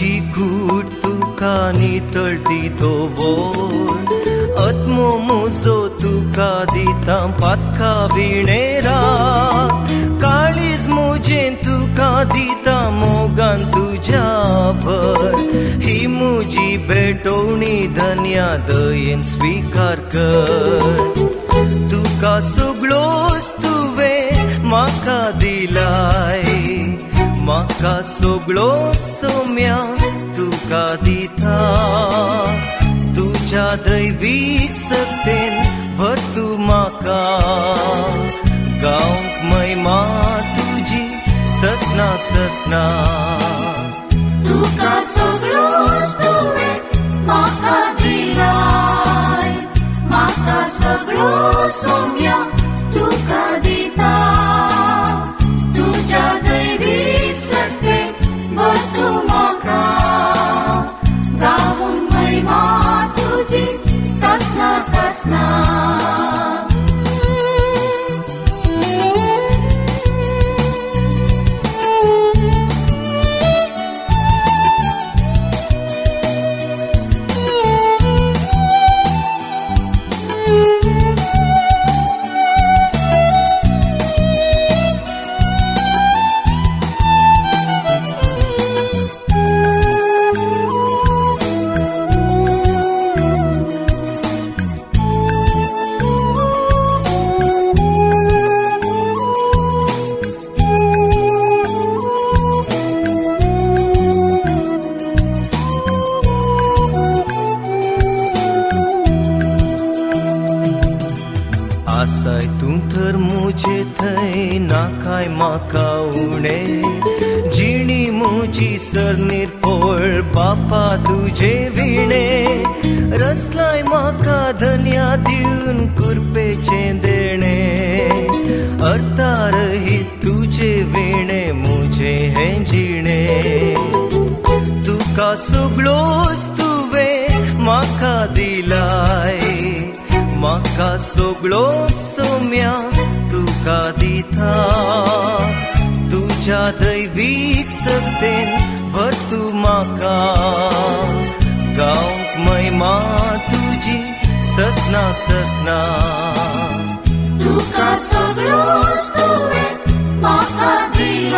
तुझी कूट तुका नितळती तो वोर आत्मो मुजो तुका दिता पातका विणेरा काळीज मुजे तुका दिता मोगान तुझ्या भर ही मुजी भेटवणी धन्या दयेन स्वीकार कर तुका सगळोच तुवें म्हाका दिलाय म्हाका सगळो सोम्या तुका दिता तुझ्या दैवीक सक्तेन भर तू म्हाका गावंक महिमा तुझी ससना ससना तुका सगळोच तुवें म्हाका दिलाय म्हाका सगळो सोम्या तुका दिता तुझ्या दैवीक सक्तेन भर तू म्हाका गावंक महिमा तुझी ससना ससना आसाय तूं तर मुजे थंय नाकाय म्हाका उणें जिणी मुजी सर निर्फळ बापा तुजे विणे रसलाय म्हाका धन्या दिवन कुरपेचें देणें अर्थार ही तुजे विणे मुजे हें जिणें तुका सगळोच तुवें म्हाका दिलाय म्हाका सगळो सोम्या तुका दिता तुझ्या दैवीक सक्तेन भर तू म्हाका गावंक महिमा तुझी ससना ससना तुका सगळोच तुवें म्हाका दिलाय